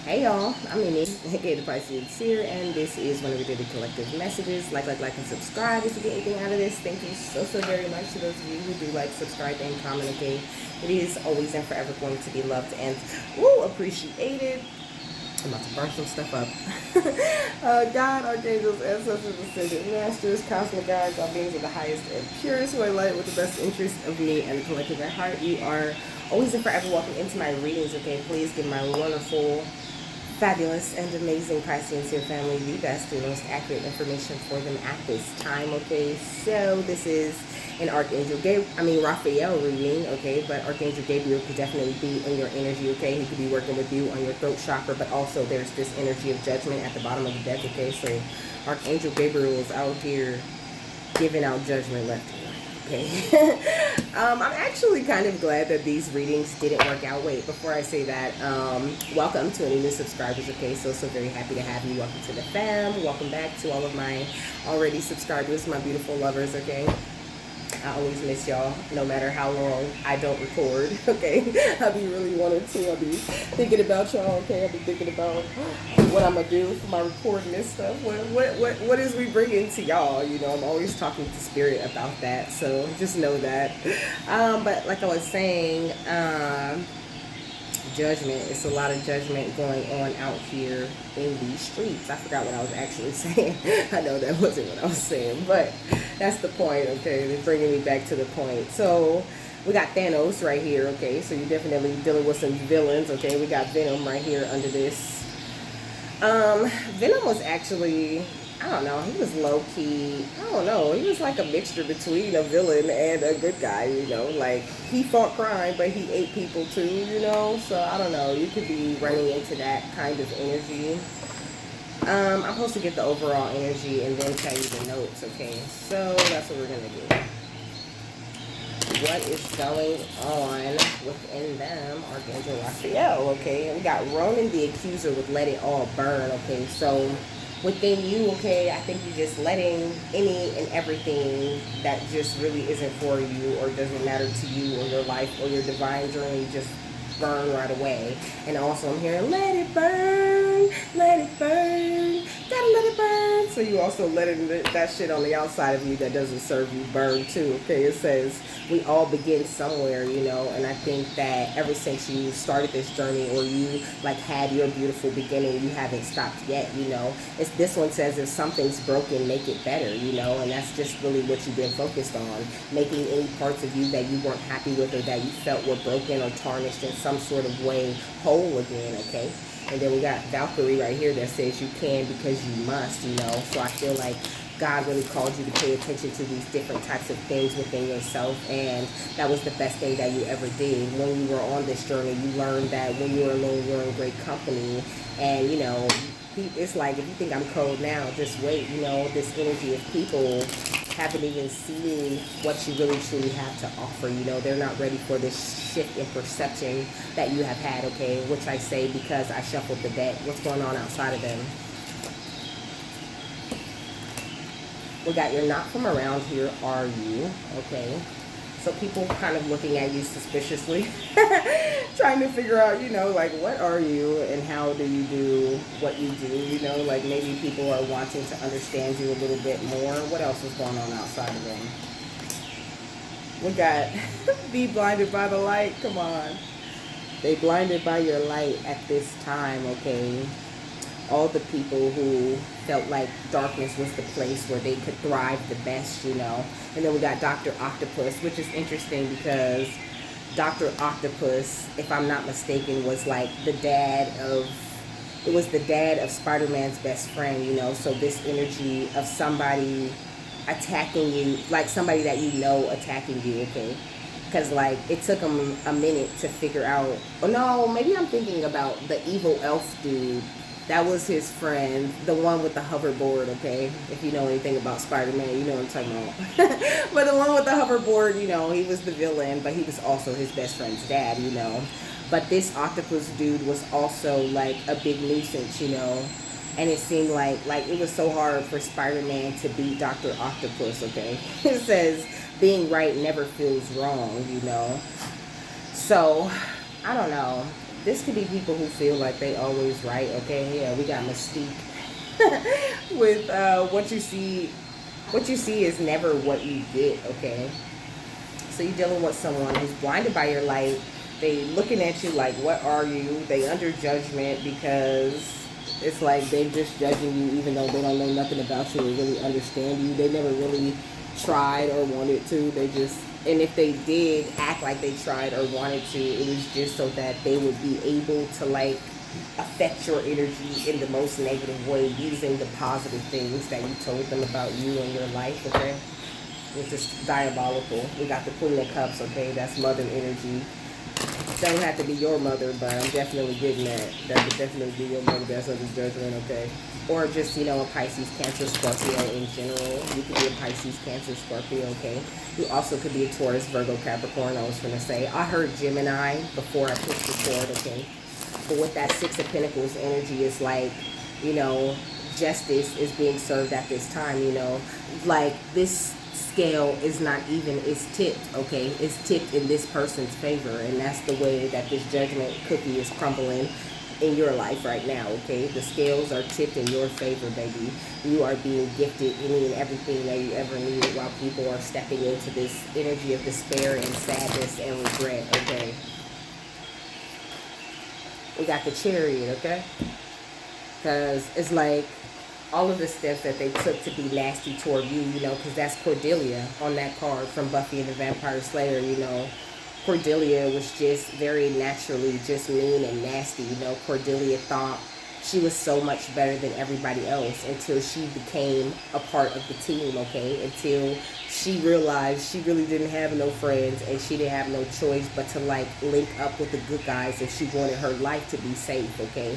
Hey y'all, I'm Mimi, aka the Pisces here, and this is one of the daily collective messages. Like, and subscribe if you get anything out of this. Thank you so very much to those of you who do like, subscribe, and comment, okay? It is always and forever going to be loved and appreciated. I'm about to burn some stuff up. God, archangels, ancestors, ascended masters, cosmic guides, all beings of the highest and purest who I light with the best interest of me and the collective at heart. You are always and forever welcome into my readings, okay? Please give my wonderful, fabulous, and amazing Pisces here family the best and most accurate information for them at this time, okay? So this is an Raphael reading, okay? But Archangel Gabriel could definitely be in your energy, okay? He could be working with you on your throat chakra, but also there's this energy of judgment at the bottom of the deck, okay? So Archangel Gabriel is out here giving out judgment left and right, okay? I'm actually kind of glad that these readings didn't work out. Wait, before I say that, welcome to any new subscribers, okay? So very happy to have you. Welcome to the fam. Welcome back to all of my already subscribers, my beautiful lovers, okay? I always miss y'all, no matter how long I don't record, okay? I be really wanting to. I be thinking about y'all, okay? I be thinking about what I'm gonna do for my recording and stuff. What is we bringing to y'all? You know, I'm always talking to spirit about that, so just know that. But like I was saying, judgment. It's a lot of judgment going on out here in these streets. I forgot what I was actually saying. I know that wasn't what I was saying, but that's the point, okay? They're bringing me back to the point. So we got Thanos right here, okay? So you're definitely dealing with some villains, okay? We got Venom right here under this. Venom was actually, I don't know, he was low-key, I don't know, he was like a mixture between a villain and a good guy, you know, like, he fought crime, but he ate people too, you know, so I don't know, you could be running into that kind of energy. I'm supposed to get the overall energy and then tell you the notes, okay, so that's what we're going to do. What is going on within them? Archangel Raphael, okay, and we got Ronan the Accuser with Let It All Burn, okay, so within you, okay, I think you're just letting any and everything that just really isn't for you or doesn't matter to you or your life or your divine journey just burn right away. And also I'm hearing, let it burn, gotta let it burn. So you also letting that shit on the outside of you that doesn't serve you burn too, okay? It says we all begin somewhere, you know, and I think that ever since you started this journey or you like had your beautiful beginning, you haven't stopped yet, you know. This one says if something's broken, make it better, you know, and that's just really what you've been focused on, making any parts of you that you weren't happy with or that you felt were broken or tarnished in some sort of way whole again, okay? And then we got Valkyrie right here that says you can because you must, you know. So I feel like God really called you to pay attention to these different types of things within yourself, and that was the best thing that you ever did. When you were on this journey, you learned that when you're alone, you're in great company, and, you know, it's like, if you think I'm cold now, just wait, you know, this energy of people haven't even seen what you really truly have to offer, you know, they're not ready for this shift in perception that you have had, okay, which I say because I shuffled the deck. What's going on outside of them? We got you're not from around here, are you? Okay. So people kind of looking at you suspiciously, trying to figure out, you know, like, what are you and how do you do what you do, you know, like maybe people are wanting to understand you a little bit more. What else is going on outside of them? We got be blinded by the light. Come on. They blinded by your light at this time, okay? All the people who felt like darkness was the place where they could thrive the best, you know. And then we got Dr. Octopus, which is interesting because Dr. Octopus, if I'm not mistaken, was like the dad of Spider-Man's best friend, you know. So this energy of somebody attacking you, like somebody that you know attacking you, okay? Because, like, it took him a minute to figure out, oh no, maybe I'm thinking about the evil elf dude. That was his friend, the one with the hoverboard, okay? If you know anything about Spider-Man, you know what I'm talking about. But the one with the hoverboard, you know, he was the villain, but he was also his best friend's dad, you know. But this octopus dude was also, like, a big nuisance, you know. And it seemed like it was so hard for Spider-Man to beat Dr. Octopus, okay? It says, being right never feels wrong, you know. So, I don't know. this could be people who feel like they always right, okay? Yeah, we got Mystique. With what you see is never what you get, okay? So you're dealing with someone who's blinded by your light. They looking at you like, what are you? They under judgment because it's like they're just judging you even though they don't know nothing about you or really understand you. They never really tried or wanted to. They just, and if they did act like they tried or wanted to, it was just so that they would be able to like affect your energy in the most negative way using the positive things that you told them about you and your life, okay? Which is diabolical. We got the Queen of Cups, okay? That's mother energy. Don't have to be your mother, but I'm definitely getting that. That could definitely be your mother. That's under judgment, okay? Or just, you know, a Pisces, Cancer, Scorpio in general. You could be a Pisces, Cancer, Scorpio, okay? You also could be a Taurus, Virgo, Capricorn, I was going to say. I heard Gemini before I pushed record, okay? But with that Six of Pentacles energy, it's like, you know, justice is being served at this time, you know? Like, this scale is not even, it's tipped, okay? It's tipped in this person's favor, and that's the way that this judgment cookie is crumbling in your life right now, okay? The scales are tipped in your favor, baby. You are being gifted any and everything that you ever needed while people are stepping into this energy of despair and sadness and regret, okay? We got the Chariot, okay? Because it's like all of the steps that they took to be nasty toward you, you know, because that's Cordelia on that card from Buffy and the Vampire Slayer, you know. Cordelia was just very naturally just mean and nasty, you know. Cordelia thought she was so much better than everybody else until she became a part of the team, okay? Until she realized she really didn't have no friends and she didn't have no choice but to, like, link up with the good guys if she wanted her life to be safe, okay?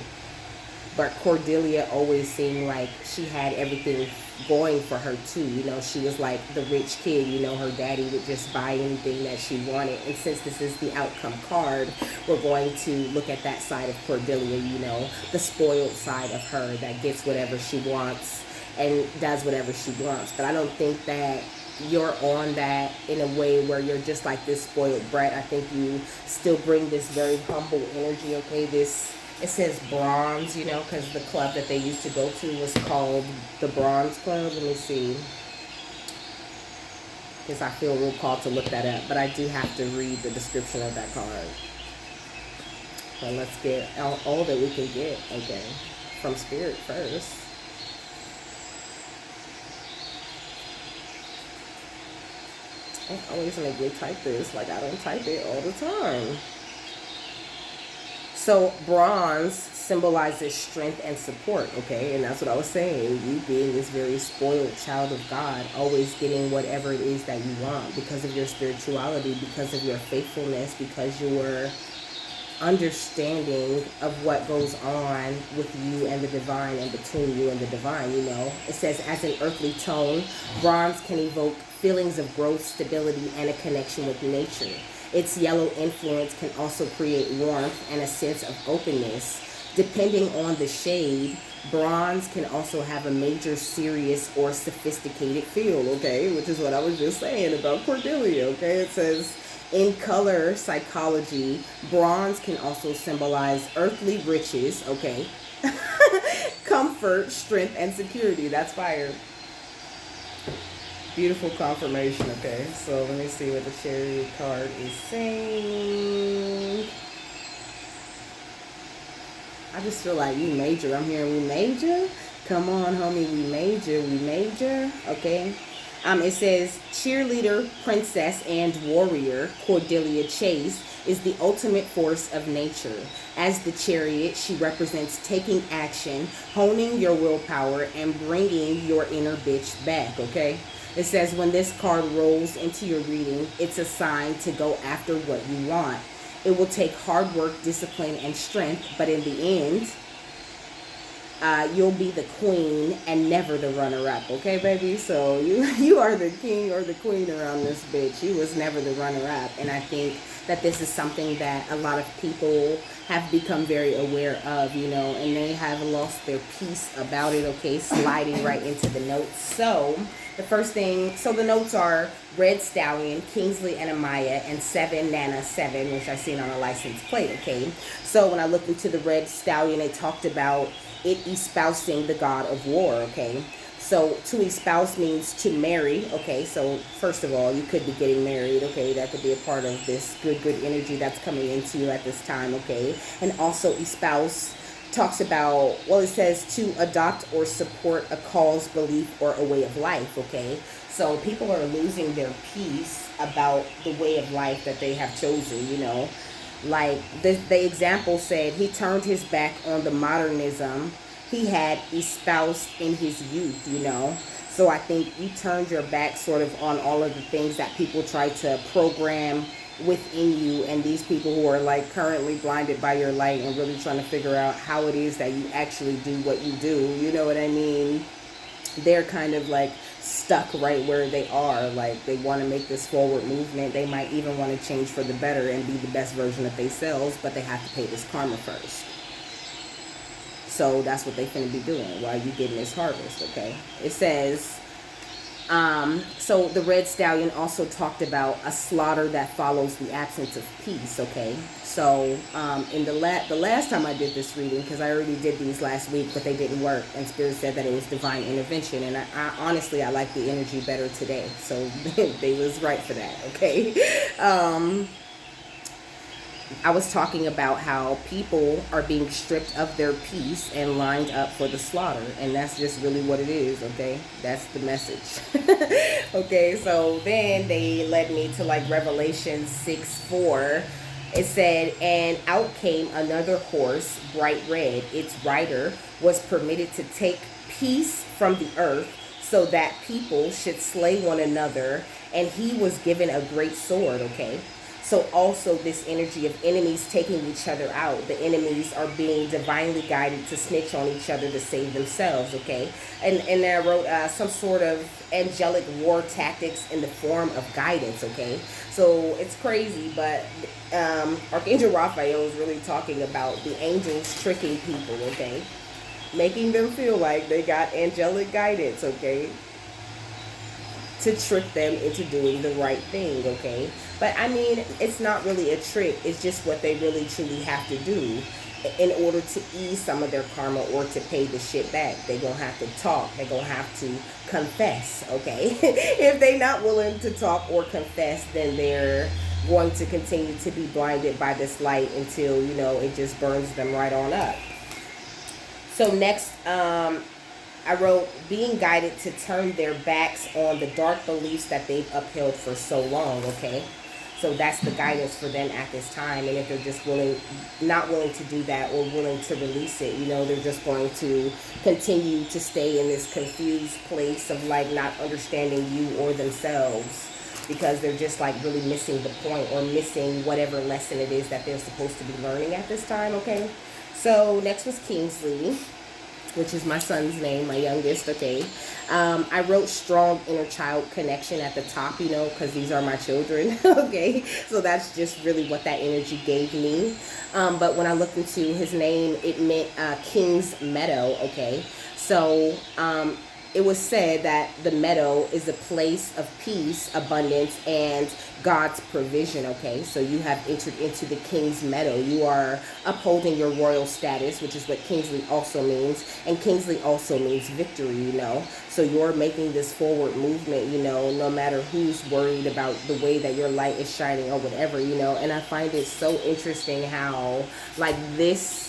But Cordelia always seemed like she had everything going for her too. You know, she was like the rich kid. You know, her daddy would just buy anything that she wanted. And since this is the outcome card, we're going to look at that side of Cordelia, you know, the spoiled side of her that gets whatever she wants and does whatever she wants. But I don't think that you're on that in a way where you're just like this spoiled brat. I think you still bring this very humble energy, okay? This, it says bronze, you know, because the club that they used to go to was called the Bronze Club. Let me see. Because I feel real called to look that up. But I do have to read the description of that card. But let's get all that we can get, okay, from Spirit first. I always make me type this. Like, I don't type it all the time. So bronze symbolizes strength and support, okay? And that's what I was saying. You being this very spoiled child of God, always getting whatever it is that you want because of your spirituality, because of your faithfulness, because your understanding of what goes on with you and the divine and between you and the divine, you know. It says, as an earthly tone, bronze can evoke feelings of growth, stability, and a connection with nature. Its yellow influence can also create warmth and a sense of openness. Depending on the shade, bronze can also have a major serious or sophisticated feel, okay? Which is what I was just saying about Cordelia, okay? It says, in color psychology, bronze can also symbolize earthly riches, okay? Comfort, strength, and security. That's fire. Beautiful confirmation, okay? So let me see what the Chariot card is saying. I just feel like we major. I'm hearing we major. Come on, homie, we major, okay? It says, cheerleader, princess, and warrior, Cordelia Chase, is the ultimate force of nature. As the Chariot, she represents taking action, honing your willpower, and bringing your inner bitch back, okay? It says, when this card rolls into your reading, it's a sign to go after what you want. It will take hard work, discipline, and strength, but in the end, you'll be the queen and never the runner-up, okay, baby? So you are the king or the queen around this bitch. You was never the runner-up, and I think that this is something that a lot of people have become very aware of, you know, and they have lost their peace about it, okay? Sliding right into the notes. So the first thing, so the notes are Red Stallion, Kingsley and Amaya, and 7 Nana 7, which I seen on a license plate, okay? So when I looked into the Red Stallion, it talked about it espousing the god of war, okay? So to espouse means to marry, okay? So first of all, you could be getting married, okay? That could be a part of this good energy that's coming into you at this time, okay? And also espouse talks about, well, it says to adopt or support a cause, belief, or a way of life, okay? So people are losing their peace about the way of life that they have chosen, you know? Like the example said, he turned his back on the modernism he had espoused in his youth, you know. So I think you turned your back sort of on all of the things that people try to program within you, and these people who are like currently blinded by your light and really trying to figure out how it is that you actually do what you do, you know what I mean? They're kind of like stuck right where they are. Like they want to make this forward movement. They might even want to change for the better and be the best version of themselves, but they have to pay this karma first. So that's what they finna be doing while you getting this harvest, okay? It says, so the Red Stallion also talked about a slaughter that follows the absence of peace, okay? So in the last time I did this reading, because I already did these last week, but they didn't work, and Spirit said that it was divine intervention, and I honestly, I like the energy better today, so they was right for that, okay? I was talking about how people are being stripped of their peace and lined up for the slaughter. And that's just really what it is, okay? That's the message. Okay, so then they led me to like Revelation 6:4. It said, and out came another horse, bright red. Its rider was permitted to take peace from the earth so that people should slay one another. And he was given a great sword, okay? So also this energy of enemies taking each other out. The enemies are being divinely guided to snitch on each other to save themselves, okay? And I wrote some sort of angelic war tactics in the form of guidance, okay? So it's crazy, but Archangel Raphael is really talking about the angels tricking people, okay? Making them feel like they got angelic guidance, okay? To trick them into doing the right thing, okay? But I mean, it's not really a trick. It's just what they really truly have to do in order to ease some of their karma or to pay the shit back. They're going to have to talk. They're going to have to confess, okay? If they're not willing to talk or confess, then they're going to continue to be blinded by this light until, you know, it just burns them right on up. So next, I wrote, being guided to turn their backs on the dark beliefs that they've upheld for so long, okay? So that's the guidance for them at this time. And if they're just not willing to do that or willing to release it, you know, they're just going to continue to stay in this confused place of like not understanding you or themselves, because they're just like really missing the point or missing whatever lesson it is that they're supposed to be learning at this time, okay? So next was Kingsley, which is my son's name, my youngest, okay? I wrote strong inner child connection at the top, you know, because these are my children, okay? So that's just really what that energy gave me. But when I looked into his name, it meant King's Meadow, okay? So it was said that the meadow is a place of peace, abundance, and God's provision, okay? So you have entered into the King's Meadow. You are upholding your royal status, which is what Kingsley also means. And Kingsley also means victory, you know? So you're making this forward movement, you know, no matter who's worried about the way that your light is shining or whatever, you know? And I find it so interesting how, like, this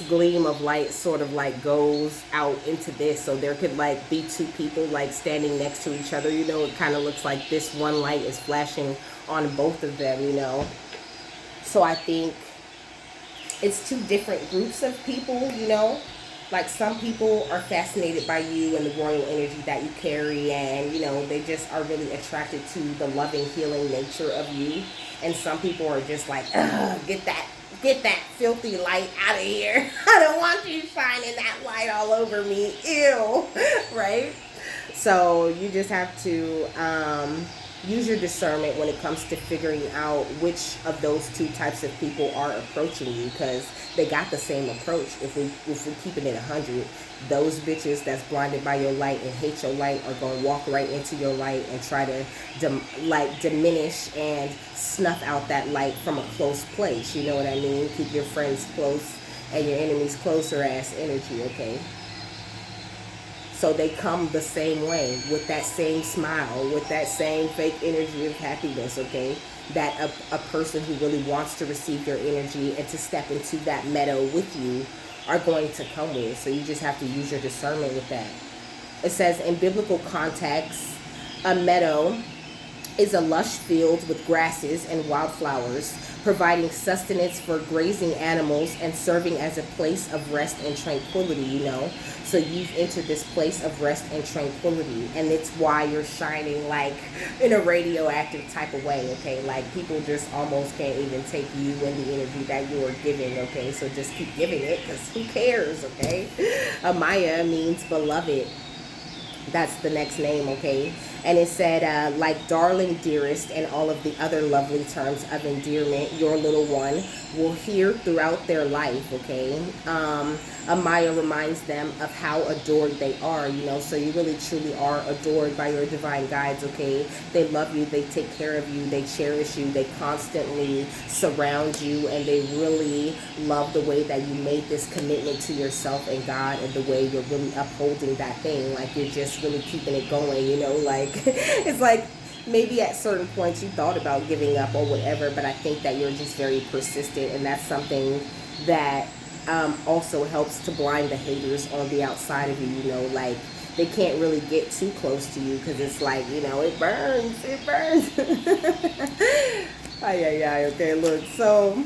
gleam of light sort of like goes out into this, so there could like be two people like standing next to each other, you know. It kind of looks like this one light is flashing on both of them, you know. So I think it's two different groups of people, you know. Like some people are fascinated by you and the royal energy that you carry, and you know, they just are really attracted to the loving, healing nature of you. And some people are just like, get that filthy light out of here. I don't want you shining shining that light all over me. Ew. Right? So you just have to use your discernment when it comes to figuring out which of those two types of people are approaching you, because they got the same approach. If we're keeping it 100, those bitches that's blinded by your light and hate your light are going to walk right into your light and try to diminish and snuff out that light from a close place. You know what I mean? Keep your friends close and your enemies closer ass energy, okay? So they come the same way, with that same smile, with that same fake energy of happiness, okay? That a person who really wants to receive your energy and to step into that meadow with you are going to come with. So you just have to use your discernment with that. It says, in biblical context, a meadow is a lush field with grasses and wildflowers, providing sustenance for grazing animals and serving as a place of rest and tranquility, you know. So you've entered this place of rest and tranquility, and it's why you're shining like in a radioactive type of way, okay? Like people just almost can't even take you and the energy that you are giving, okay? So just keep giving it, because who cares, okay? Amaya means beloved. That's the next name, okay? And it said, like darling, dearest, and all of the other lovely terms of endearment, your little one will hear throughout their life, okay? Amaya reminds them of how adored they are, you know, so you really truly are adored by your divine guides, okay? They love you, they take care of you, they cherish you, they constantly surround you, and they really love the way that you made this commitment to yourself and God, and the way you're really upholding that thing, like you're just really keeping it going, you know, like, it's like, maybe at certain points you thought about giving up or whatever, but I think that you're just very persistent, and that's something that also helps to blind the haters on the outside of you, you know, like they can't really get too close to you, because it's like, you know, it burns. Okay, look, so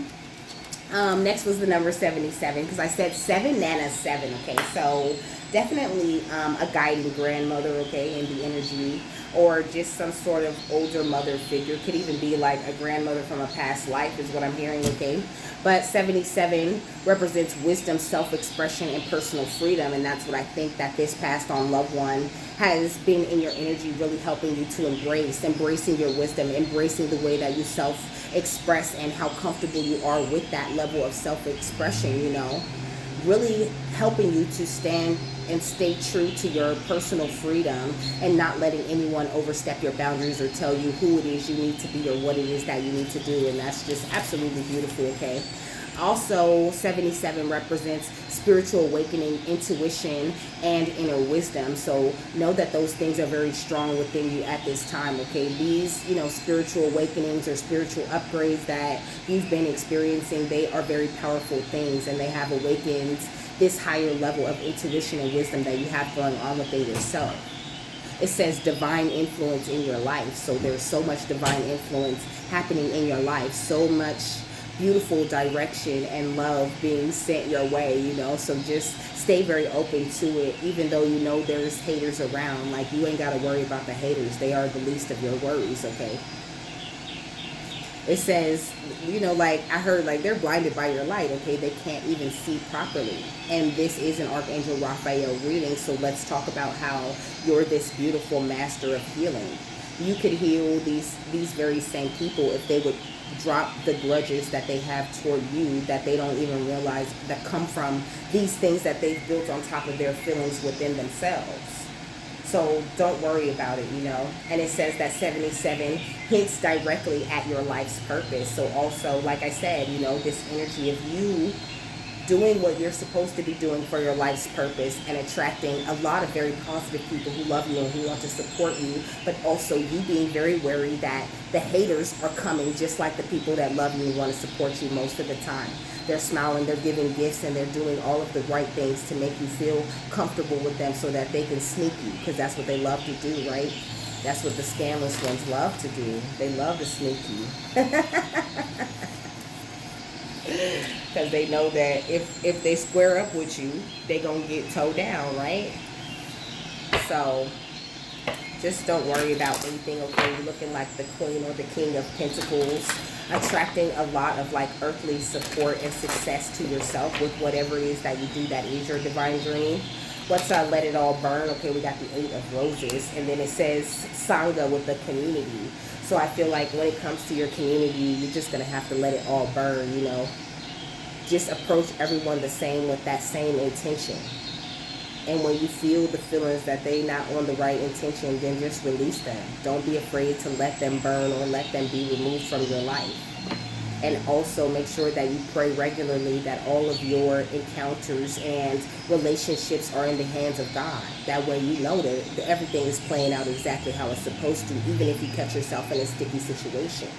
next was the number 77, because I said 7 Nana 7, okay, so definitely a guiding grandmother, okay, in the energy, or just some sort of older mother figure. Could even be like a grandmother from a past life is what I'm hearing, okay? But 77 represents wisdom, self-expression, and personal freedom, and that's what I think that this passed on loved one has been in your energy, really helping you to embracing your wisdom, embracing the way that you self-express and how comfortable you are with that level of self-expression, you know? Really helping you to stand and stay true to your personal freedom, and not letting anyone overstep your boundaries or tell you who it is you need to be or what it is that you need to do. And that's just absolutely beautiful, okay? Also, 77 represents spiritual awakening, intuition, and inner wisdom. So know that those things are very strong within you at this time, okay? These, you know, spiritual awakenings or spiritual upgrades that you've been experiencing, they are very powerful things, and they have awakened this higher level of intuition and wisdom that you have going on within yourself. It says divine influence in your life. So there's so much divine influence happening in your life, so much beautiful direction and love being sent your way, you know, so just stay very open to it, even though you know there's haters around. Like, you ain't got to worry about the haters. They are the least of your worries, okay? It says, you know, like I heard, like they're blinded by your light, okay? They can't even see properly. And this is an Archangel Raphael reading, so let's talk about how you're this beautiful master of healing. You could heal these very same people if they would drop the grudges that they have toward you, that they don't even realize, that come from these things that they've built on top of their feelings within themselves. So don't worry about it, you know. And it says that 77 hints directly at your life's purpose. So also, like I said, you know, this energy of you doing what you're supposed to be doing for your life's purpose, and attracting a lot of very positive people who love you and who want to support you, but also you being very wary that the haters are coming, just like the people that love you and want to support you most of the time. They're smiling, they're giving gifts, and they're doing all of the right things to make you feel comfortable with them so that they can sneak you, because that's what they love to do, right? That's what the scandalous ones love to do. They love to sneak you. Because they know that if they square up with you, they're going to get towed down, right? So Just don't worry about anything, okay? You're looking like the Queen or the King of Pentacles, attracting a lot of like earthly support and success to yourself with whatever it is that you do that is your divine journey. Let's let it all burn. Okay, we got the 8 of Roses, and then it says Sangha with the community. So I feel like when it comes to your community, you're just going to have to let it all burn, you know. Just approach everyone the same with that same intention. And when you feel the feelings that they not on the right intention, then just release them. Don't be afraid to let them burn or let them be removed from your life. And also make sure that you pray regularly that all of your encounters and relationships are in the hands of God. That way you know that everything is playing out exactly how it's supposed to, even if you catch yourself in a sticky situation.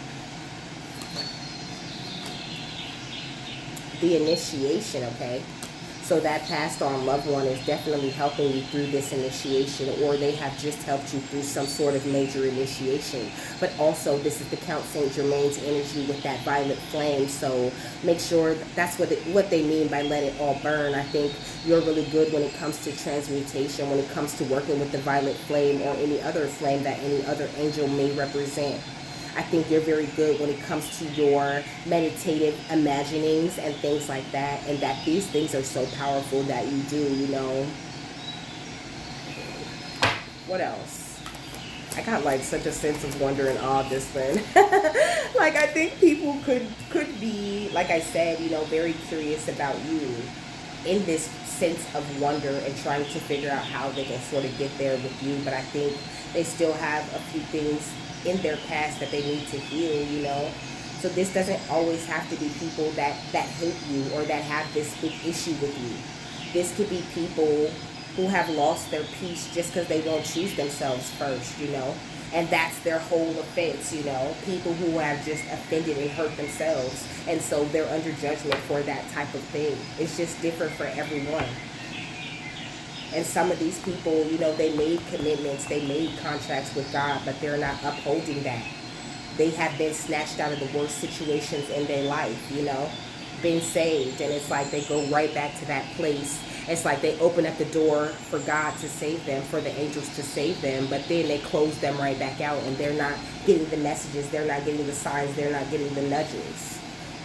The initiation, okay? So that passed on loved one is definitely helping you through this initiation, or they have just helped you through some sort of major initiation. But also, this is the Count Saint Germain's energy with that violet flame. So make sure that's what they mean by let it all burn. I think you're really good when it comes to transmutation, when it comes to working with the violet flame or any other flame that any other angel may represent. I think you're very good when it comes to your meditative imaginings and things like that, and that these things are so powerful that you do, you know. What else? I got like such a sense of wonder and awe this thing. Like I think people could be, like I said, you know, very curious about you in this sense of wonder and trying to figure out how they can sort of get there with you. But I think they still have a few things in their past that they need to heal, you know. So this doesn't always have to be people that hate you or that have this big issue with you. This could be people who have lost their peace just because they won't choose themselves first, you know. And that's their whole offense, you know. People who have just offended and hurt themselves, and so they're under judgment for that type of thing. It's just different for everyone. And some of these people, you know, they made commitments, they made contracts with God, but they're not upholding that. They have been snatched out of the worst situations in their life, you know, been saved. And it's like they go right back to that place. It's like they open up the door for God to save them, for the angels to save them, but then they close them right back out, and they're not getting the messages, they're not getting the signs, they're not getting the nudges.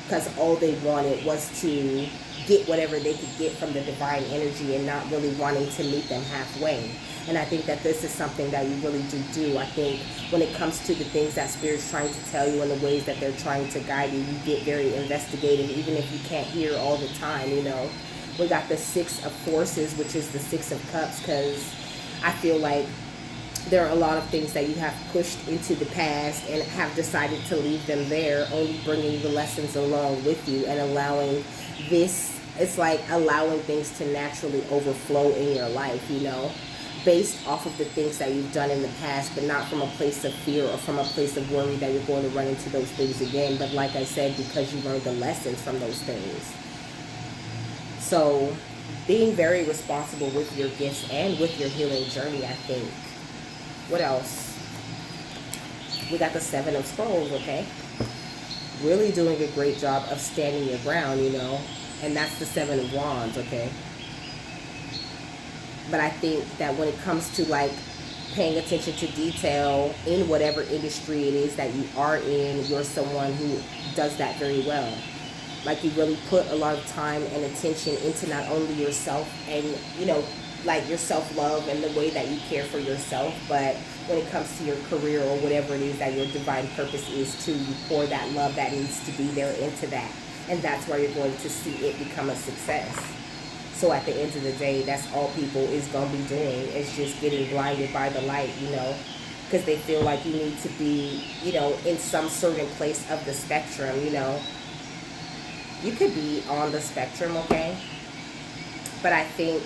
Because all they wanted was to get whatever they could get from the divine energy and not really wanting to meet them halfway. And I think that this is something that you really do. I think when it comes to the things that Spirit's trying to tell you and the ways that they're trying to guide you, you get very investigative, even if you can't hear all the time, you know. We got the 6 of Forces, which is the 6 of Cups, because I feel like there are a lot of things that you have pushed into the past and have decided to leave them there, only bringing the lessons along with you and allowing this, it's like allowing things to naturally overflow in your life, you know, based off of the things that you've done in the past, but not from a place of fear or from a place of worry that you're going to run into those things again. But like I said, because you learned the lessons from those things. So being very responsible with your gifts and with your healing journey, I think. What else? We got the 7 of Scrolls, okay? Really doing a great job of standing your ground, you know? And that's the 7 of Wands, okay? But I think that when it comes to, like, paying attention to detail in whatever industry it is that you are in, you're someone who does that very well. Like, you really put a lot of time and attention into not only yourself and, you know, like your self-love and the way that you care for yourself, but when it comes to your career or whatever it is that your divine purpose is too, you pour that love that needs to be there into that. And that's where you're going to see it become a success. So at the end of the day, that's all people is going to be doing, is just getting blinded by the light, you know, because they feel like you need to be, you know, in some certain place of the spectrum, you know. You could be on the spectrum, okay? But I think,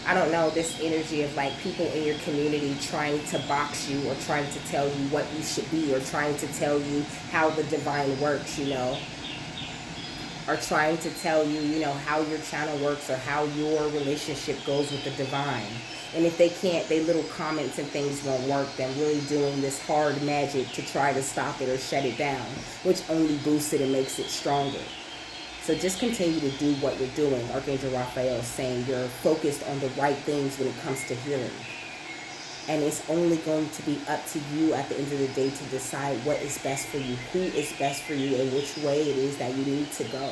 I don't know, this energy of like people in your community trying to box you or trying to tell you what you should be or trying to tell you how the divine works, you know, or trying to tell you, you know, how your channel works or how your relationship goes with the divine. And if they can't, they little comments and things won't work. They're really doing this hard magic to try to stop it or shut it down, which only boosts it and makes it stronger. So just continue to do what you're doing. Archangel Raphael is saying you're focused on the right things when it comes to healing. And it's only going to be up to you at the end of the day to decide what is best for you, who is best for you, and which way it is that you need to go.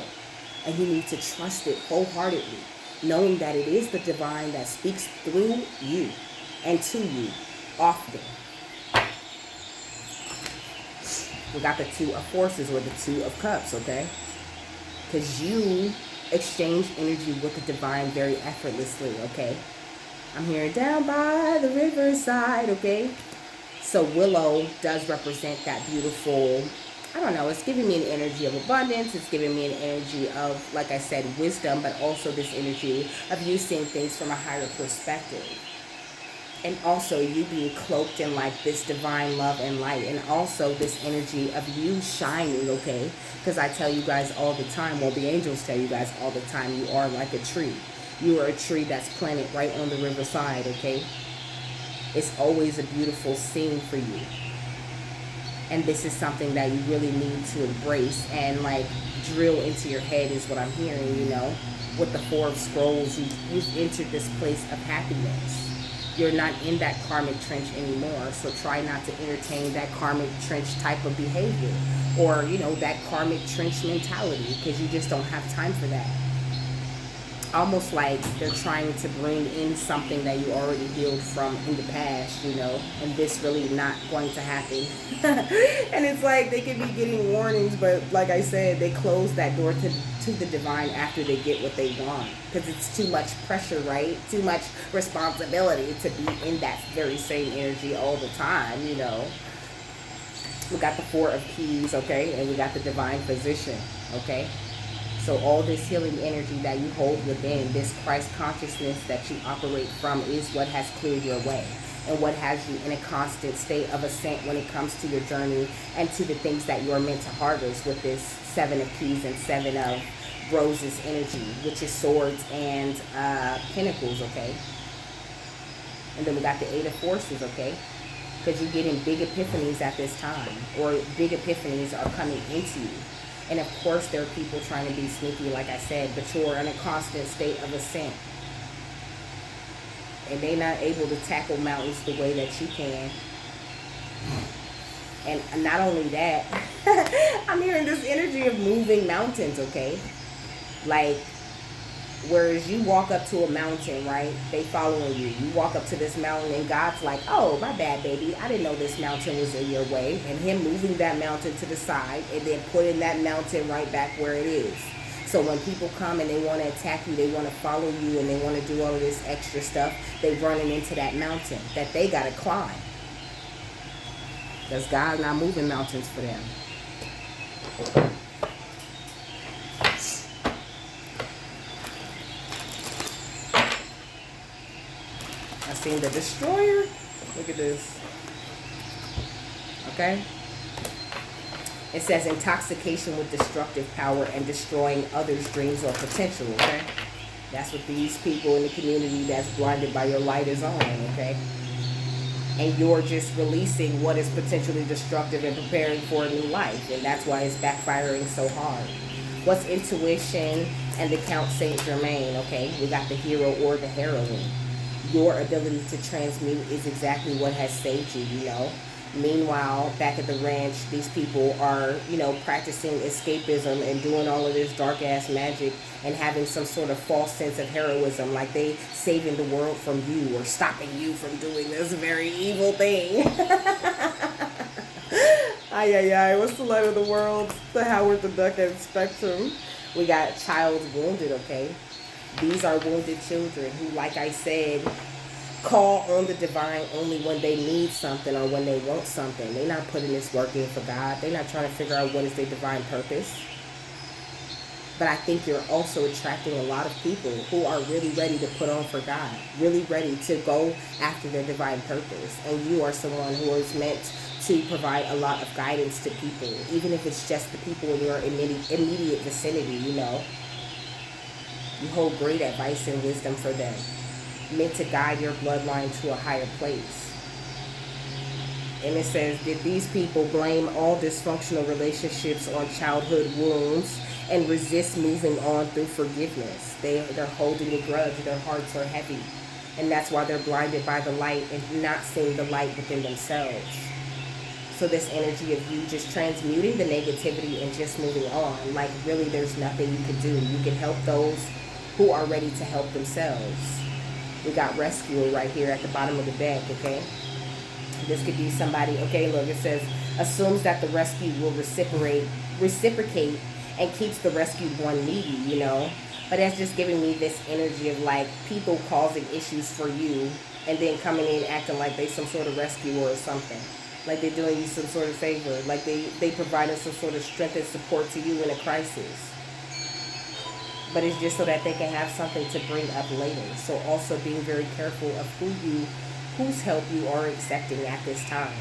And you need to trust it wholeheartedly, knowing that it is the divine that speaks through you and to you often. We got the Two of Forces, or the Two of Cups, okay? Because you exchange energy with the divine very effortlessly, okay? I'm here down by the riverside, okay? So willow does represent that beautiful, I don't know, it's giving me an energy of abundance. It's giving me an energy of, like I said, wisdom, but also this energy of you seeing things from a higher perspective. And also you being cloaked in like this divine love and light, and also this energy of you shining, okay? Because I tell you guys all the time, well, the angels tell you guys all the time, you are like a tree. You are a tree that's planted right on the riverside, okay? It's always a beautiful scene for you. And this is something that you really need to embrace and like drill into your head is what I'm hearing, you know? With the Four of Scrolls, you've entered this place of happiness. You're not in that karmic trench anymore, so try not to entertain that karmic trench type of behavior, or, you know, that karmic trench mentality, because you just don't have time for that. Almost like they're trying to bring in something that you already healed from in the past, you know, and this really not going to happen. And it's like they could be getting warnings, but like I said, they close that door to the divine after they get what they want, because it's too much pressure, right? Too much responsibility to be in that very same energy all the time, you know. We got the Four of Keys, okay, and we got the Divine Physician, okay. So all this healing energy that you hold within, this Christ consciousness that you operate from, is what has cleared your way and what has you in a constant state of ascent when it comes to your journey and to the things that you are meant to harvest with this Seven of Keys and Seven of Roses energy, which is swords and pentacles, okay? And then we got the Eight of Forces, okay? Because you're getting big epiphanies at this time, or big epiphanies are coming into you. And of course, there are people trying to be sneaky, like I said, but you're in a constant state of ascent. And they're not able to tackle mountains the way that you can. And not only that, I'm hearing this energy of moving mountains, okay? Like, whereas you walk up to a mountain, right? They following you. You walk up to this mountain and God's like, oh, my bad, baby. I didn't know this mountain was in your way. And him moving that mountain to the side and then putting that mountain right back where it is. So when people come and they want to attack you, they want to follow you, and they want to do all of this extra stuff, they're running into that mountain that they got to climb. Because God's not moving mountains for them. I seen the Destroyer. Look at this. Okay? It says intoxication with destructive power and destroying others' dreams or potential, okay? That's what these people in the community that's blinded by your light is on, okay? And you're just releasing what is potentially destructive and preparing for a new life. And that's why it's backfiring so hard. What's intuition and the Count Saint Germain, okay? We got the hero or the heroine. Your ability to transmute is exactly what has saved you, you know? Meanwhile, back at the ranch, these people are, you know, practicing escapism and doing all of this dark-ass magic and having some sort of false sense of heroism, like they saving the world from you or stopping you from doing this very evil thing. Ay, ay, ay. What's the light of the world? The Howard the Duck and Spectrum. We got child wounded, okay? These are wounded children who, like I said, call on the divine only when they need something or when they want something. They're not putting this work in for God. They're not trying to figure out what is their divine purpose. But I think you're also attracting a lot of people who are really ready to put on for God, really ready to go after their divine purpose. And you are someone who is meant to provide a lot of guidance to people, even if it's just the people in your immediate vicinity, you know. You hold great advice and wisdom for them, meant to guide your bloodline to a higher place. And it says, did these people blame all dysfunctional relationships on childhood wounds and resist moving on through forgiveness? They're holding a grudge. Their hearts are heavy. And that's why they're blinded by the light and not seeing the light within themselves. So this energy of you just transmuting the negativity and just moving on. Like, really, there's nothing you can do. You can help those who are ready to help themselves. We got rescuer right here at the bottom of the deck, okay? This could be somebody, okay, look, it says, assumes that the rescued will reciprocate and keeps the rescued one needy, you know? But that's just giving me this energy of, like, people causing issues for you and then coming in acting like they some sort of rescuer or something. Like they're doing you some sort of favor. Like they providing some sort of strength and support to you in a crisis. But it's just so that they can have something to bring up later. So also being very careful of whose help you are accepting at this time.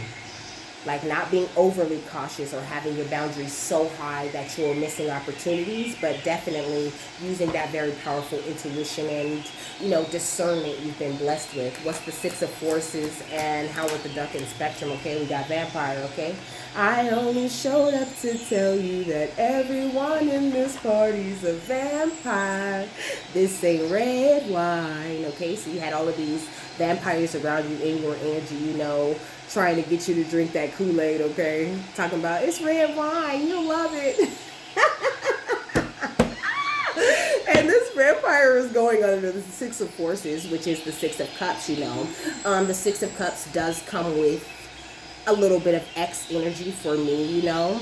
Like not being overly cautious or having your boundaries so high that you're missing opportunities, but definitely using that very powerful intuition and, you know, discernment you've been blessed with. What's the Six of Forces and how with the Duck and Spectrum? Okay, we got Vampire, okay? I only showed up to tell you that everyone in this party's a vampire. This ain't red wine, okay? So you had all of these vampires around you in your energy, you know, trying to get you to drink that Kool-Aid, okay? Talking about, it's red wine, you'll love it. And this vampire is going under the Six of Forces, which is the Six of Cups, you know. The Six of Cups does come with a little bit of X energy for me, you know.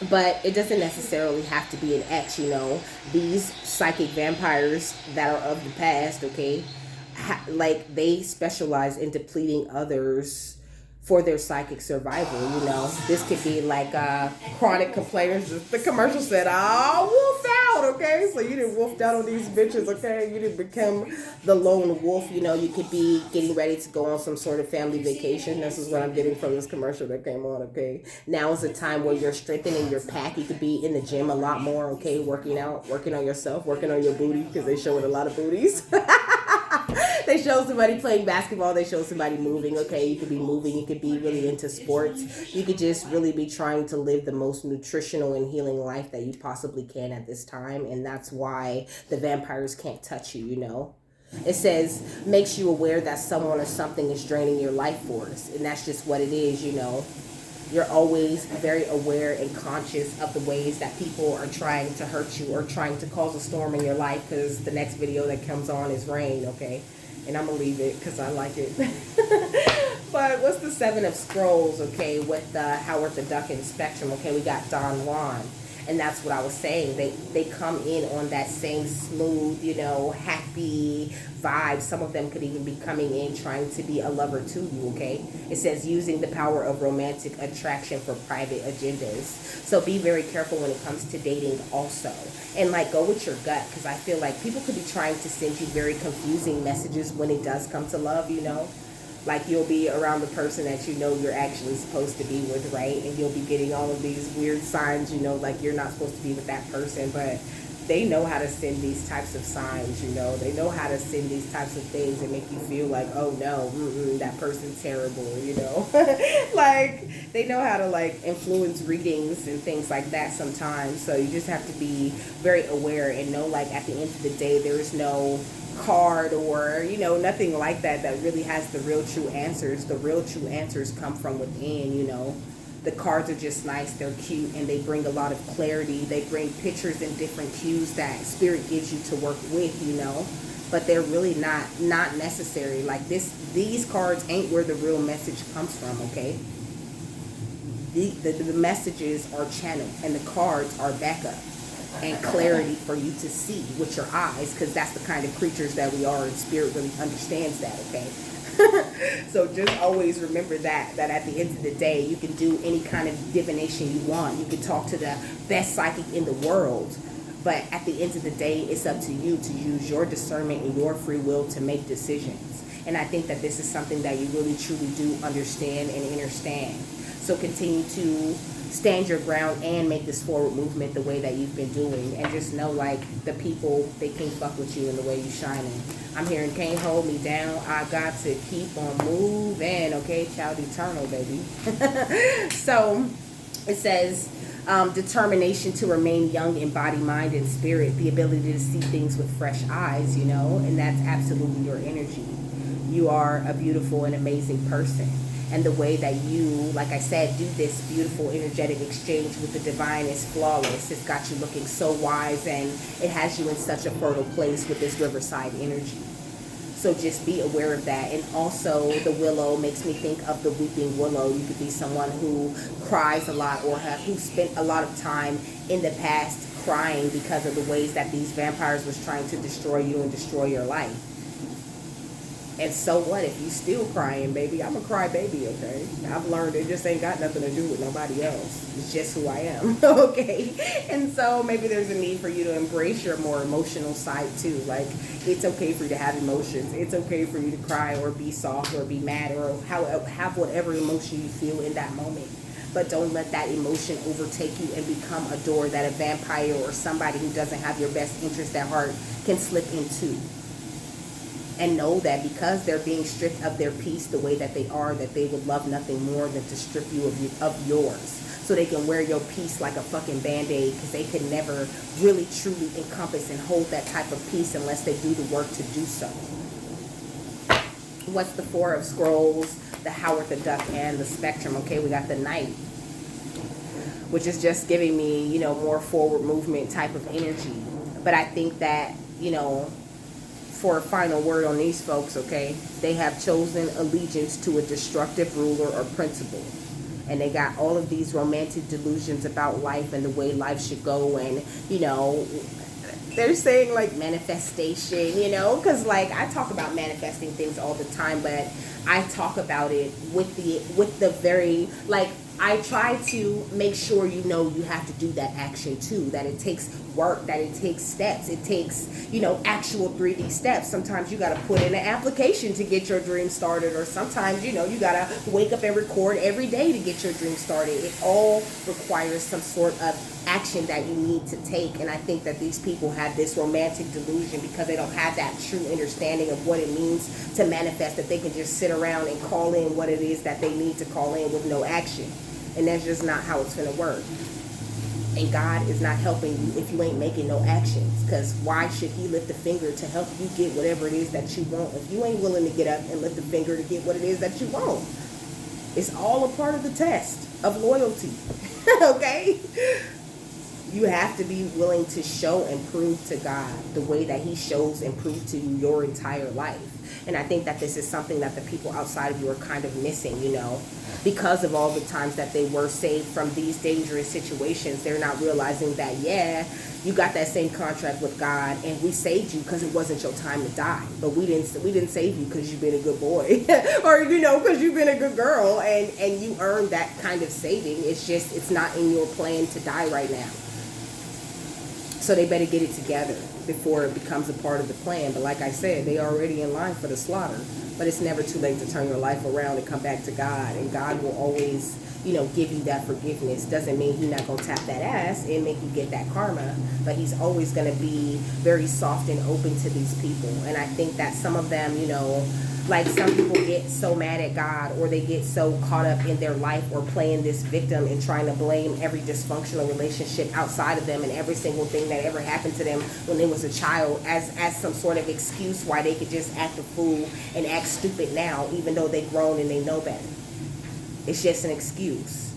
But it doesn't necessarily have to be an X, you know. These psychic vampires that are of the past, okay, like they specialize in depleting others for their psychic survival, you know. This could be like chronic complainers. The commercial said, oh, wolf out, okay? So you didn't wolf out on these bitches, okay? You didn't become the lone wolf, you know. You could be getting ready to go on some sort of family vacation. This is what I'm getting from this commercial that came on, okay? Now is the time where you're strengthening your pack. You could be in the gym a lot more, okay? Working out, working on yourself, working on your booty, because they showing a lot of booties. They show somebody playing basketball. They show somebody moving. Okay, you could be moving. You could be really into sports. You could just really be trying to live the most nutritional and healing life that you possibly can at this time. And that's why the vampires can't touch you, you know. It says, makes you aware that someone or something is draining your life force. And that's just what it is, you know. You're always very aware and conscious of the ways that people are trying to hurt you or trying to cause a storm in your life, because the next video that comes on is rain, okay? And I'm going to leave it because I like it. But what's the Seven of Scrolls, okay, with Howard the Duck and Spectrum? Okay, we got Don Juan. And that's what I was saying. They come in on that same smooth, you know, happy vibe. Some of them could even be coming in trying to be a lover to you, okay? It says using the power of romantic attraction for private agendas. So be very careful when it comes to dating also. And, like, go with your gut, because I feel like people could be trying to send you very confusing messages when it does come to love, you know? Like, you'll be around the person that you know you're actually supposed to be with, right? And you'll be getting all of these weird signs, you know, like you're not supposed to be with that person. But they know how to send these types of signs, you know. They know how to send these types of things and make you feel like, oh, no, that person's terrible, you know. Like, they know how to, like, influence readings and things like that sometimes. So you just have to be very aware and know, like, at the end of the day, there is no card or, you know, nothing like that really has the real true answers. The real true answers come from within, you know. The cards are just nice, they're cute, and they bring a lot of clarity. They bring pictures and different cues that spirit gives you to work with, you know. But they're really not necessary. Like these cards ain't where the real message comes from, okay? The messages are channeled and the cards are backup and clarity for you to see with your eyes, because that's the kind of creatures that we are, and spirit really understands that, okay? So just always remember that at the end of the day, you can do any kind of divination you want. You can talk to the best psychic in the world, but at the end of the day, it's up to you to use your discernment and your free will to make decisions. And I think that this is something that you really truly do understand and understand. So continue to stand your ground and make this forward movement the way that you've been doing. And just know, like, the people, they can't fuck with you in the way you shining. I'm hearing can't hold me down. I got to keep on moving. Okay, child eternal, baby. So it says determination to remain young in body, mind, and spirit. The ability to see things with fresh eyes, you know. And that's absolutely your energy. You are a beautiful and amazing person. And the way that you, like I said, do this beautiful energetic exchange with the divine is flawless. It's got you looking so wise, and it has you in such a fertile place with this riverside energy. So just be aware of that. And also the willow makes me think of the weeping willow. You could be someone who cries a lot, or who spent a lot of time in the past crying because of the ways that these vampires was trying to destroy you and destroy your life. And so what if you still crying, baby? I'm a cry baby, okay? I've learned it just ain't got nothing to do with nobody else. It's just who I am, okay? And so maybe there's a need for you to embrace your more emotional side too. Like, it's okay for you to have emotions. It's okay for you to cry or be soft or be mad or have whatever emotion you feel in that moment. But don't let that emotion overtake you and become a door that a vampire or somebody who doesn't have your best interest at heart can slip into. And know that because they're being stripped of their peace the way that they are, that they would love nothing more than to strip you of yours. So they can wear your peace like a fucking band-aid, because they can never really truly encompass and hold that type of peace unless they do the work to do so. What's the Four of Scrolls, the Howard the Duck, and the Spectrum? Okay, we got the Knight, which is just giving me, you know, more forward movement type of energy. But I think that, you know, for a final word on these folks, okay, they have chosen allegiance to a destructive ruler or principle. And they got all of these romantic delusions about life and the way life should go. And, you know, they're saying like manifestation, you know, because like I talk about manifesting things all the time, but I talk about it with the very, like, I try to make sure you know you have to do that action too, that it takes work, that it takes steps, it takes, you know, actual 3D steps. Sometimes you got to put in an application to get your dream started, or sometimes, you know, you got to wake up and record every day to get your dream started. It all requires some sort of action that you need to take. And I think that these people have this romantic delusion because they don't have that true understanding of what it means to manifest, that they can just sit around and call in what it is that they need to call in with no action. And that's just not how it's going to work. And God is not helping you if you ain't making no actions. Because why should he lift a finger to help you get whatever it is that you want if you ain't willing to get up and lift a finger to get what it is that you want? It's all a part of the test of loyalty. Okay? You have to be willing to show and prove to God the way that he shows and proves to you your entire life. And I think that this is something that the people outside of you are kind of missing, you know, because of all the times that they were saved from these dangerous situations. They're not realizing that, yeah, you got that same contract with God, and we saved you because it wasn't your time to die. But we didn't save you because you've been a good boy or, you know, because you've been a good girl and you earned that kind of saving. It's just, it's not in your plan to die right now. So they better get it together before it becomes a part of the plan. But like I said, they are already in line for the slaughter. But it's never too late to turn your life around and come back to God. And God will always, you know, give you that forgiveness. Doesn't mean he's not going to tap that ass and make you get that karma. But he's always going to be very soft and open to these people. And I think that some of them, you know, like some people get so mad at God, or they get so caught up in their life or playing this victim and trying to blame every dysfunctional relationship outside of them and every single thing that ever happened to them when they was a child as some sort of excuse why they could just act a fool and act stupid now, even though they grown and they know better. It's just an excuse.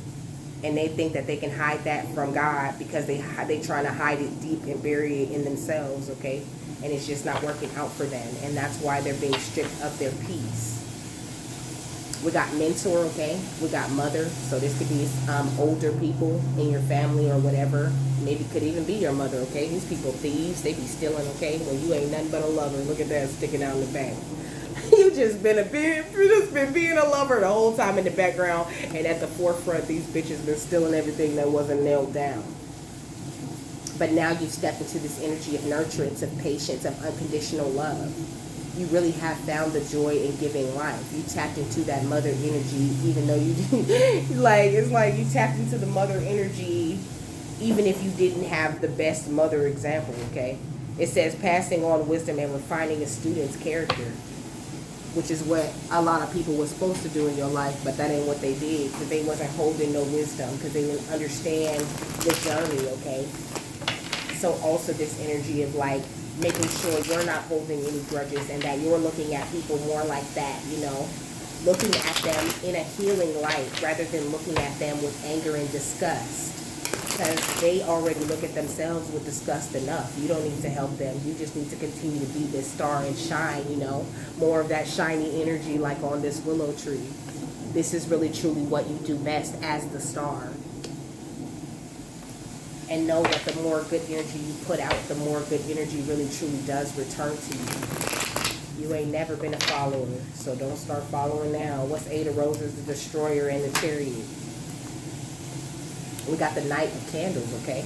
And they think that they can hide that from God because they trying to hide it deep and bury it in themselves, okay? And it's just not working out for them. And that's why they're being stripped of their peace. We got mentor, okay? We got mother. So this could be older people in your family or whatever. Maybe could even be your mother, okay? These people thieves. They be stealing, okay? When you ain't nothing but a lover. Look at that sticking out in the back. You just been being a lover the whole time in the background. And at the forefront, these bitches been stealing everything that wasn't nailed down. But now you've stepped into this energy of nurturance, of patience, of unconditional love. You really have found the joy in giving life. You tapped into that mother energy, even though you didn't. Like, it's like you tapped into the mother energy, even if you didn't have the best mother example, okay? It says passing on wisdom and refining a student's character, which is what a lot of people were supposed to do in your life, but that ain't what they did, because they wasn't holding no wisdom, because they didn't understand the journey, okay? So also this energy of like making sure you're not holding any grudges and that you're looking at people more like that, looking at them in a healing light rather than looking at them with anger and disgust. Because they already look at themselves with disgust enough. You don't need to help them. You just need to continue to be this star and shine, more of that shiny energy like on this willow tree. This is really truly what you do best as the star. And know that the more good energy you put out, the more good energy really truly does return to you. You ain't never been a follower, so don't start following now. What's 8 of Roses, the Destroyer, and the Chariot? We got the Knight of Candles, okay?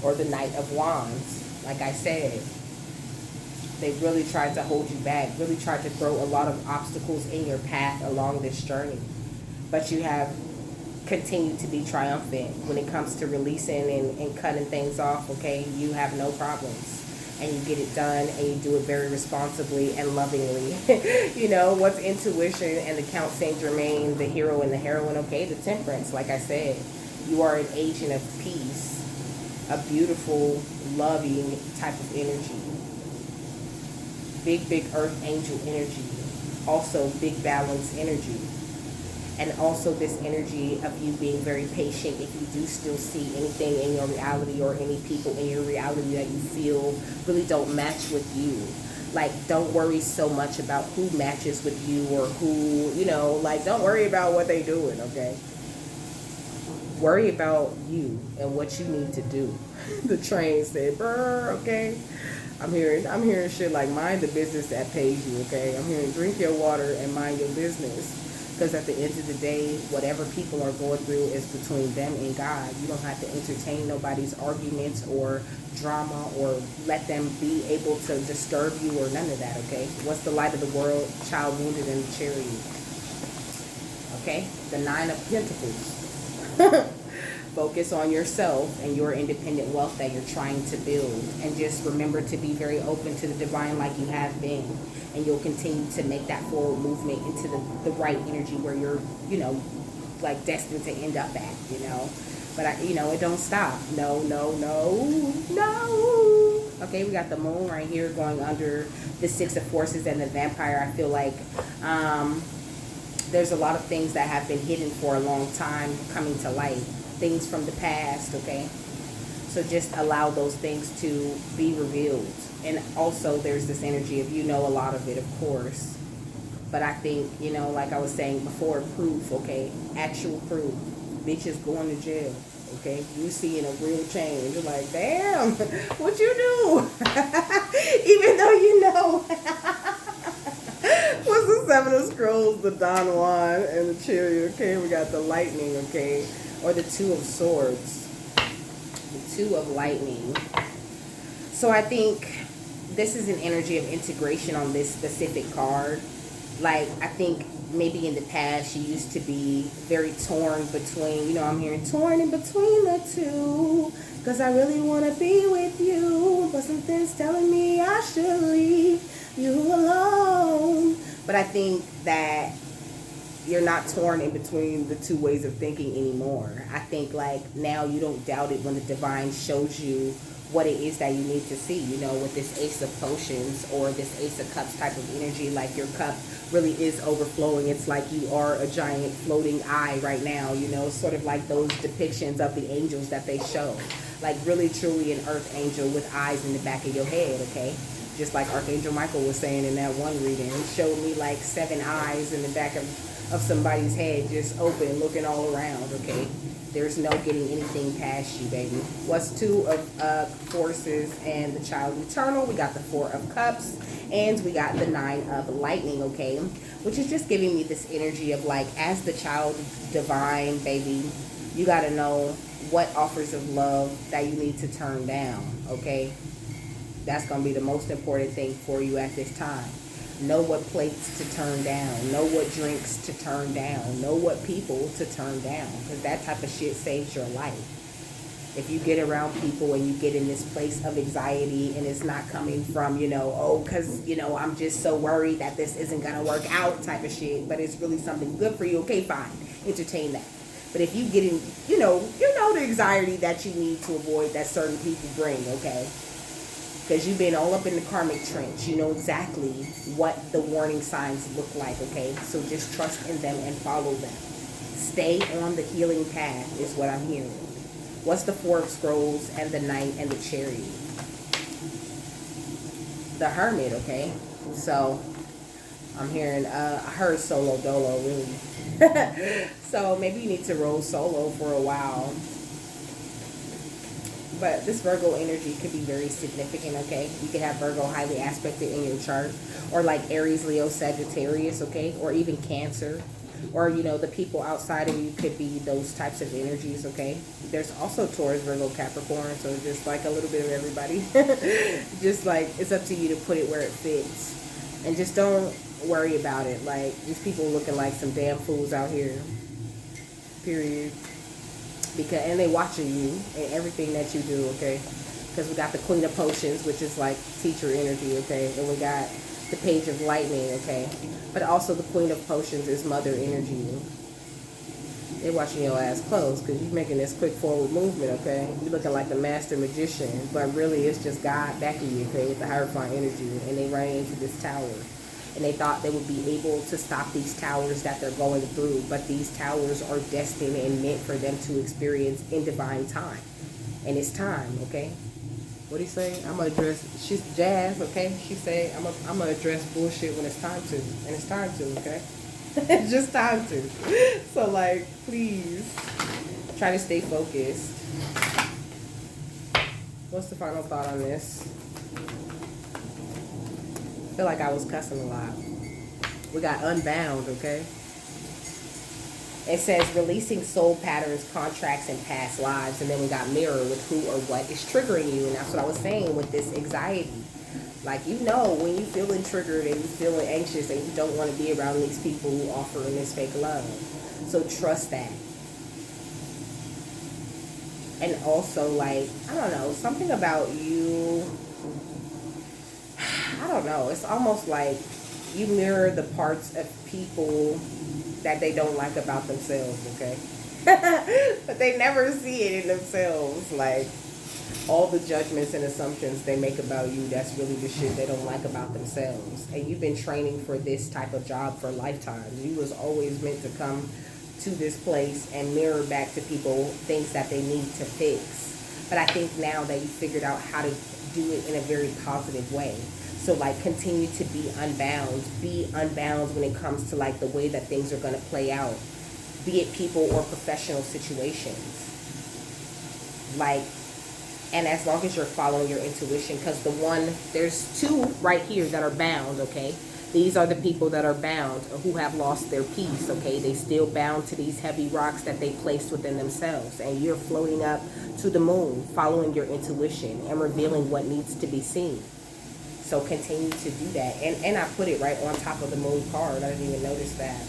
Or the Knight of Wands. Like I said, they really tried to hold you back, really tried to throw a lot of obstacles in your path along this journey. But you have continued to be triumphant when it comes to releasing and cutting things off, okay? You have no problems. And you get it done, and you do it very responsibly and lovingly. What's intuition and the Count Saint Germain, the hero and the heroine, okay? The Temperance, like I said. You are an agent of peace, a beautiful, loving type of energy. Big earth angel energy. Also big balance energy. And also this energy of you being very patient if you do still see anything in your reality or any people in your reality that you feel really don't match with you. Like, don't worry so much about who matches with you or who, don't worry about what they doing, okay? Worry about you and what you need to do. The train said, brr, okay? I'm hearing shit like mind the business that pays you, okay? I'm hearing drink your water and mind your business. Because at the end of the day, whatever people are going through is between them and God. You don't have to entertain nobody's arguments or drama or let them be able to disturb you or none of that, okay? What's the light of the world? Child wounded in the chariot. Okay? The 9 of Pentacles. Focus on yourself and your independent wealth that you're trying to build. And just remember to be very open to the divine like you have been. And you'll continue to make that forward movement into the right energy where you're, destined to end up at, But, it don't stop. No. Okay, we got the moon right here going under the 6 of Forces and the Vampire. I feel like there's a lot of things that have been hidden for a long time coming to light. Things from the past, okay? So just allow those things to be revealed. And also there's this energy of a lot of it, of course. But I think, like I was saying before, proof, okay? Actual proof. Bitches going to jail, okay? You seeing a real change. You're like, damn, what you do? Even though you know. What's the 7 of Scrolls, the Don Juan, and the Chariot, okay? We got the Lightning, okay? Or the 2 of Swords. The 2 of Lightning. So I think this is an energy of integration on this specific card. Like, I think maybe in the past you used to be very torn between, I'm hearing torn in between the two. Because I really want to be with you. But something's telling me I should leave you alone. But I think that you're not torn in between the two ways of thinking anymore. I think like now you don't doubt it when the divine shows you what it is that you need to see, with this Ace of Potions or this Ace of Cups type of energy. Like your cup really is overflowing. It's like you are a giant floating eye right now, sort of like those depictions of the angels that they show. Like really truly an earth angel with eyes in the back of your head, okay? Just like Archangel Micheal was saying in that one reading. He showed me like 7 eyes in the back of somebody's head, just open, looking all around, okay? There's no getting anything past you, baby. What's 2 of Forces and the Child Eternal? We got the 4 of Cups, and we got the 9 of Lightning, okay? Which is just giving me this energy of like, as the child divine, baby, you got to know what offers of love that you need to turn down, okay? That's going to be the most important thing for you at this time. Know what plates to turn down. Know what drinks to turn down. Know what people to turn down. Because that type of shit saves your life. If you get around people and you get in this place of anxiety and it's not coming from, because, I'm just so worried that this isn't going to work out type of shit, but it's really something good for you, okay, fine. Entertain that. But if you get in, the anxiety that you need to avoid that certain people bring, okay? because you've been all up in the karmic trench. You know exactly what the warning signs look like, okay? So just trust in them and follow them. Stay on the healing path is what I'm hearing. What's the Four of Scrolls and the Knight and the Chariot? The Hermit, okay? So I'm hearing, I heard solo dolo, really. So maybe you need to roll solo for a while. But this Virgo energy could be very significant, okay? You could have Virgo highly aspected in your chart. Or like Aries, Leo, Sagittarius, okay? Or even Cancer. Or, you know, the people outside of you could be those types of energies, okay? There's also Taurus, Virgo, Capricorn. So just like a little bit of everybody. Just like, it's up to you to put it where it fits. And just don't worry about it. Like, these people looking like some damn fools out here. Period. Because, and they watching you and everything that you do, okay? Because we got the Queen of Potions, which is like teacher energy, okay? And we got the Page of Lightning, okay? But also the Queen of Potions is mother energy. They're watching your ass close because you're making this quick forward movement, okay? You're looking like the master magician, but really it's just God backing you, okay, with the Hierophant energy. And they ran into this tower. And they thought they would be able to stop these towers that they're going through. But these towers are destined and meant for them to experience in divine time. And it's time, okay? What do you say? I'm going to address, she's Jazz, okay? She said, I'm going to address bullshit when it's time to. And it's time to, okay? It's just time to. So, like, please, try to stay focused. What's the final thought on this? I feel like I was cussing a lot. We got Unbound, okay? It says releasing soul patterns, contracts, and past lives. And then we got Mirror with who or what is triggering you. And that's what I was saying with this anxiety. Like, you know, when you're feeling triggered and you're feeling anxious and you don't want to be around these people who offer in this fake love. So trust that. And also, like, I don't know, something about you, I don't know, it's almost like you mirror the parts of people that they don't like about themselves, okay? But they never see it in themselves. Like, all the judgments and assumptions they make about you, that's really the shit they don't like about themselves. And you've been training for this type of job for lifetimes. You was always meant to come to this place and mirror back to people things that they need to fix. But I think now that you figured out how to do it in a very positive way. So, like, continue to be unbound. Be unbound when it comes to, like, the way that things are going to play out. Be it people or professional situations. Like, and as long as you're following your intuition, because there's two right here that are bound, okay? These are the people that are bound, who have lost their peace, okay? They still bound to these heavy rocks that they placed within themselves. And you're floating up to the moon, following your intuition and revealing what needs to be seen. So continue to do that. And I put it right on top of the moon card. I didn't even notice that.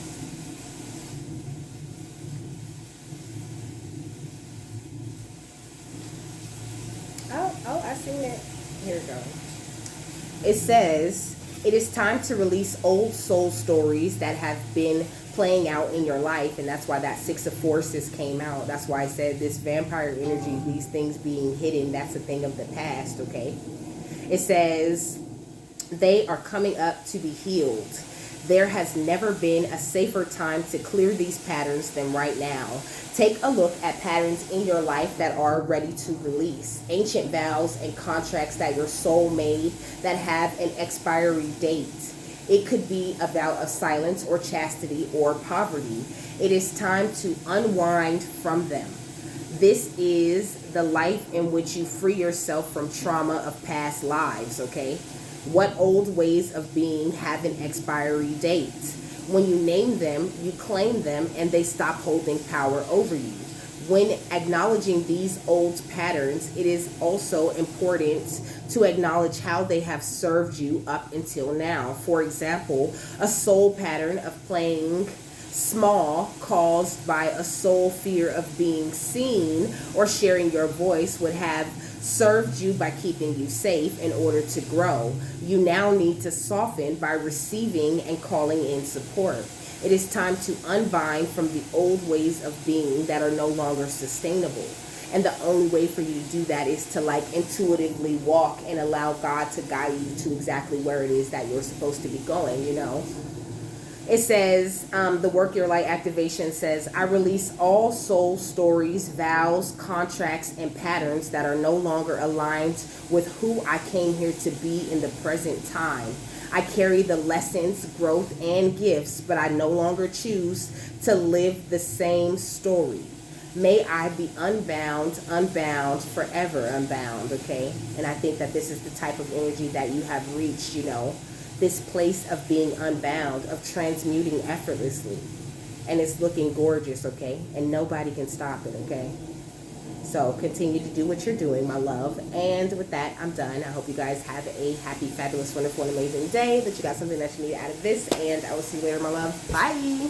Oh, I seen it. Here it goes. It says, it is time to release old soul stories that have been playing out in your life. And that's why that Six of Forces came out. That's why I said this vampire energy, these things being hidden, that's a thing of the past, okay? It says, they are coming up to be healed. There has never been a safer time to clear these patterns than right now. Take a look at patterns in your life that are ready to release. Ancient vows and contracts that your soul made that have an expiry date. It could be a vow of silence or chastity or poverty. It is time to unwind from them. This is the life in which you free yourself from trauma of past lives, okay? What old ways of being have an expiry date? When you name them, you claim them, and they stop holding power over you. When acknowledging these old patterns, it is also important to acknowledge how they have served you up until now. For example, a soul pattern of playing small caused by a soul fear of being seen or sharing your voice would have served you by keeping you safe in order to grow. You now need to soften by receiving and calling in support. It is time to unbind from the old ways of being that are no longer sustainable. And the only way for you to do that is to like intuitively walk and allow God to guide you to exactly where it is that you're supposed to be going, you know. It says, the Work Your Light activation says, I release all soul stories, vows, contracts, and patterns that are no longer aligned with who I came here to be in the present time. I carry the lessons, growth, and gifts, but I no longer choose to live the same story. May I be unbound, forever unbound, okay? And I think that this is the type of energy that you have reached, you know, this place of being unbound, of transmuting effortlessly. And it's looking gorgeous, okay? And nobody can stop it, okay? So continue to do what you're doing, my love. And with that, I'm done. I hope you guys have a happy, fabulous, wonderful, and amazing day, that you got something that you need out of this. And I will see you later, my love. Bye.